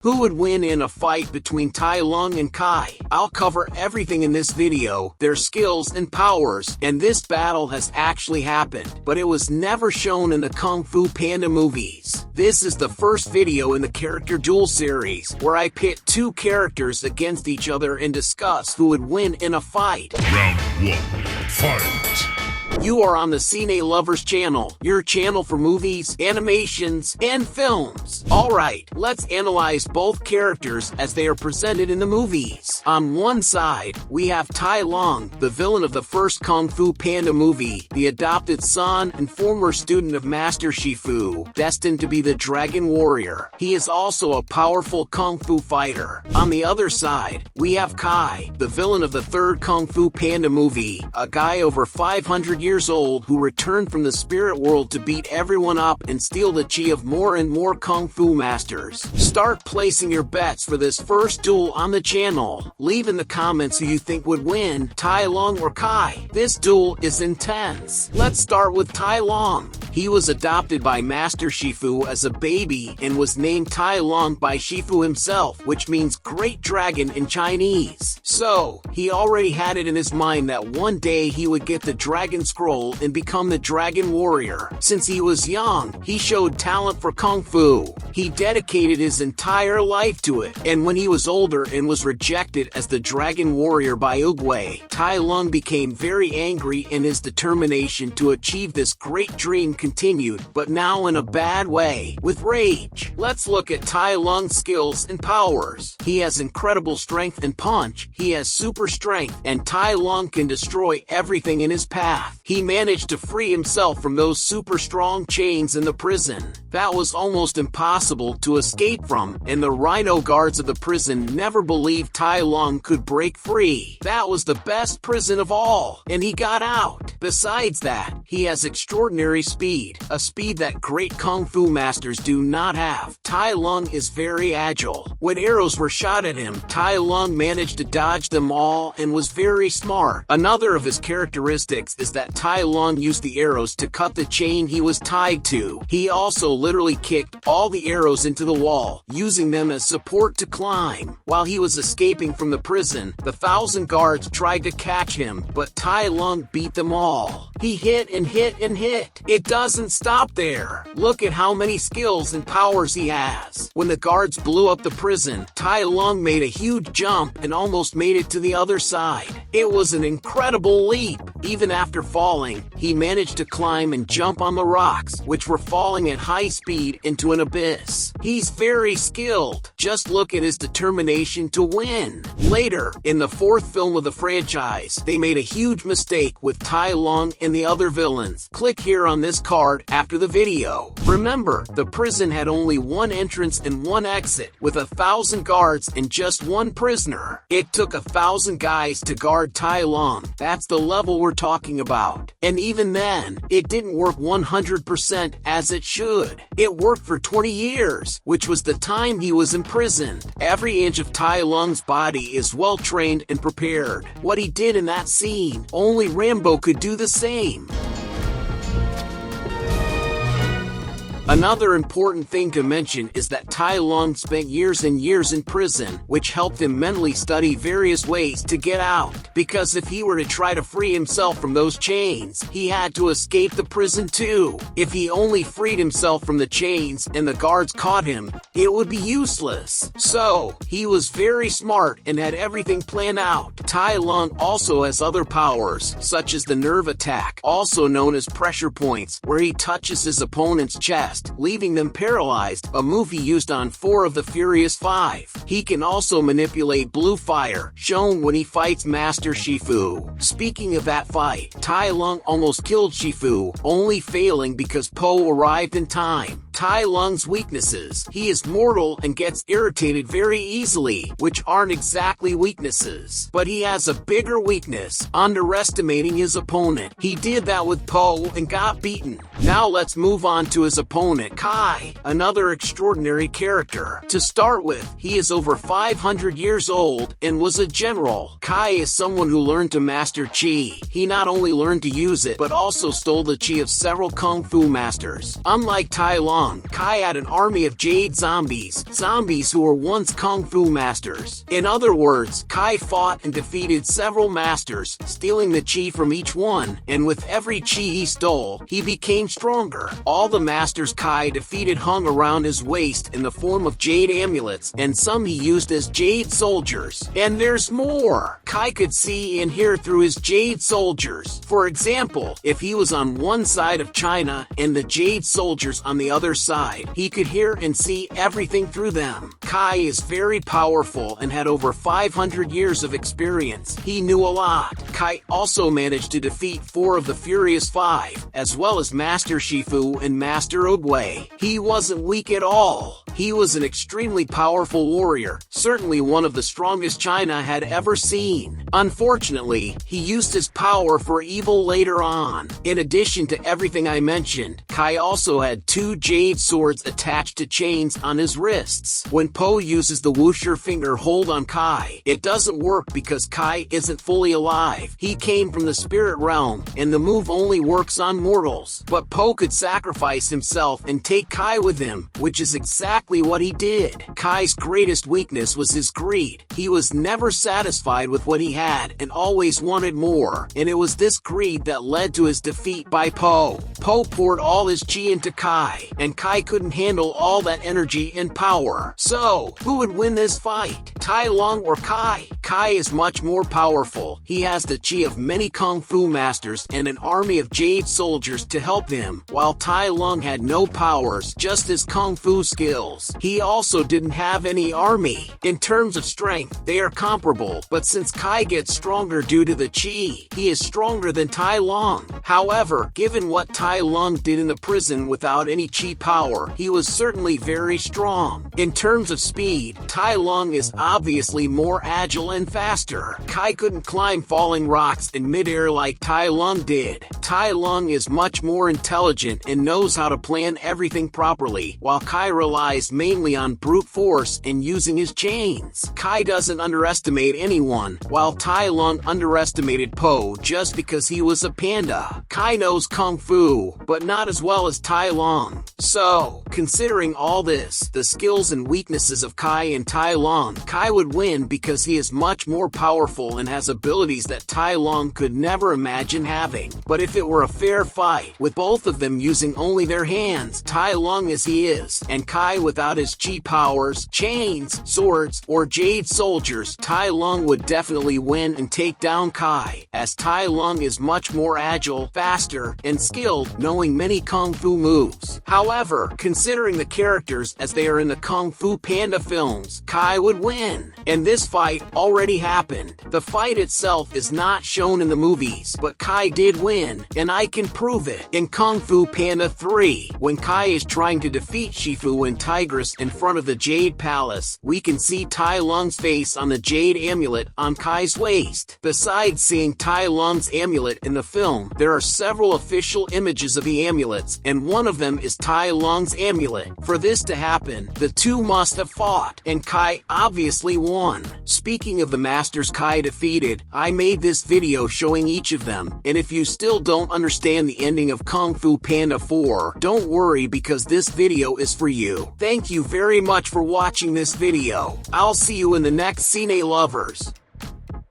Who would win in a fight between Tai Lung and Kai? I'll cover everything in this video, their skills and powers, and this battle has actually happened, but it was never shown in the Kung Fu Panda movies. This is the first video in the Character Duel series, where I pit two characters against each other and discuss who would win in a fight. Round 1, fight! You are on the Cine Lovers channel, your channel for movies, animations, and films. Alright, let's analyze both characters as they are presented in the movies. On one side, we have Tai Lung, the villain of the first Kung Fu Panda movie, the adopted son and former student of Master Shifu, destined to be the Dragon Warrior. He is also a powerful Kung Fu fighter. On the other side, we have Kai, the villain of the third Kung Fu Panda movie, a guy over 500 years old who returned from the spirit world to beat everyone up and steal the chi of more and more Kung Fu masters. Start placing your bets for this first duel on the channel. Leave in the comments who you think would win, Tai Lung or Kai. This duel is intense. Let's start with Tai Lung. He was adopted by Master Shifu as a baby and was named Tai Lung by Shifu himself, which means Great Dragon in Chinese. So, he already had it in his mind that one day he would get the Dragon Scroll and become the Dragon Warrior. Since he was young, he showed talent for Kung Fu. He dedicated his entire life to it, and when he was older and was rejected as the Dragon Warrior by Oogway, Tai Lung became very angry and his determination to achieve this great dream continued, but now in a bad way, with rage. Let's look at Tai Lung's skills and powers. He has incredible strength and punch, he has super strength, and Tai Lung can destroy everything in his path. He managed to free himself from those super strong chains in the prison that was almost impossible to escape from, and the rhino guards of the prison never believed Tai Lung could break free. That was the best prison of all, and he got out. Besides that, he has extraordinary speed, a speed that great Kung Fu masters do not have. Tai Lung is very agile. When arrows were shot at him, Tai Lung managed to dodge them all and was very smart. Another of his characteristics is that Tai Lung used the arrows to cut the chain he was tied to. He also literally kicked all the arrows into the wall, using them as support to climb. While he was escaping from the prison, the 1,000 guards tried to catch him, but Tai Lung beat them all. He hit and hit and hit. It doesn't stop there. Look at how many skills and powers he has. When the guards blew up the prison, Tai Lung made a huge jump and almost made it to the other side. It was an incredible leap. Even after falling, he managed to climb and jump on the rocks, which were falling at high speed into an abyss. He's very skilled. Just look at his determination to win. Later, in the fourth film of the franchise, they made a huge mistake with Tai Lung and the other villains. Click here on this card after the video. Remember, the prison had only one entrance and one exit, with 1,000 guards and just one prisoner. It took 1,000 guys to guard Tai Lung. That's the level we're talking about. And even then, it didn't work 100% as it should. It worked for 20 years, which was the time he was imprisoned. Every inch of Tai Lung's body is well trained and prepared. What he did in that scene, only Rambo could do the same. Another important thing to mention is that Tai Lung spent years and years in prison, which helped him mentally study various ways to get out. Because if he were to try to free himself from those chains, he had to escape the prison too. If he only freed himself from the chains and the guards caught him, it would be useless. So, he was very smart and had everything planned out. Tai Lung also has other powers, such as the nerve attack, also known as pressure points, where he touches his opponent's chest, leaving them paralyzed, a move he used on 4 of the Furious 5. He can also manipulate blue fire, shown when he fights Master Shifu. Speaking of that fight, Tai Lung almost killed Shifu, only failing because Po arrived in time. Tai Lung's weaknesses: he is mortal and gets irritated very easily, which aren't exactly weaknesses. But he has a bigger weakness: underestimating his opponent. He did that with Po and got beaten. Now let's move on to his opponent, Kai, another extraordinary character. To start with, he is over 500 years old and was a general. Kai is someone who learned to master chi. He not only learned to use it, but also stole the chi of several Kung Fu masters. Unlike Tai Lung, Lung, Kai had an army of jade zombies who were once kung fu masters. In other words, Kai fought and defeated several masters, stealing the chi from each one, and with every chi he stole, he became stronger. All the masters Kai defeated hung around his waist in the form of jade amulets, and some he used as jade soldiers. And there's more! Kai could see and hear through his jade soldiers. For example, if he was on one side of China and the jade soldiers on the other side, he could hear and see everything through them. Kai is very powerful and had over 500 years of experience. He knew a lot. Kai also managed to defeat 4 of the Furious 5, as well as Master Shifu and Master Oogway. He wasn't weak at all. He was an extremely powerful warrior, certainly one of the strongest China had ever seen. Unfortunately, he used his power for evil later on. In addition to everything I mentioned, Kai also had 2 jade swords attached to chains on his wrists. When Po uses the Wuxia finger hold on Kai, it doesn't work because Kai isn't fully alive. He came from the spirit realm, and the move only works on mortals. But Po could sacrifice himself and take Kai with him, which is exactly what he did. Kai's greatest weakness was his greed. He was never satisfied with what he had and always wanted more, and it was this greed that led to his defeat by Po. Po poured all his chi into Kai, and Kai couldn't handle all that energy and power. So, who would win this fight? Tai Lung or Kai? Kai is much more powerful. He has the chi of many kung fu masters and an army of jade soldiers to help him, while Tai Lung had no powers, just his kung fu skills. He also didn't have any army. In terms of strength, they are comparable, but since Kai gets stronger due to the chi, he is stronger than Tai Lung. However, given what Tai Lung did in the prison without any chi power, he was certainly very strong. In terms of speed, Tai Lung is obviously more agile and faster. Kai couldn't climb falling rocks in midair like Tai Lung did. Tai Lung is much more intelligent and knows how to plan everything properly, while Kai relies mainly on brute force and using his chains. Kai doesn't underestimate anyone, while Tai Lung underestimated Po just because he was a panda. Kai knows kung fu, but not as well as Tai Lung. So, considering all this, the skills and weaknesses of Kai and Tai Lung, Kai would win because he is much more powerful and has abilities that Tai Lung could never imagine having. But if it were a fair fight, with both of them using only their hands, Tai Lung as he is, and Kai without his chi powers, chains, swords, or jade soldiers, Tai Lung would definitely win and take down Kai, as Tai Lung is much more agile, faster, and skilled, knowing many kung fu moves. However, considering the characters as they are in the Kung Fu Panda films, Kai would win. And this fight already happened. The fight itself is not shown in the movies, but Kai did win, and I can prove it. In Kung Fu Panda 3, when Kai is trying to defeat Shifu and Tigress in front of the Jade Palace, we can see Tai Lung's face on the jade amulet on Kai's waist. Besides seeing Tai Lung's amulet in the film, there are several official images of the amulets, and one of them is Tai Lung's amulet. For this to happen, the two must have fought, and Kai obviously won. Speaking of the masters Kai defeated, I made this video showing each of them, and if you still don't understand the ending of Kung Fu Panda 4, don't worry because this video is for you. Thank you very much for watching this video. I'll see you in the next Cine Lovers.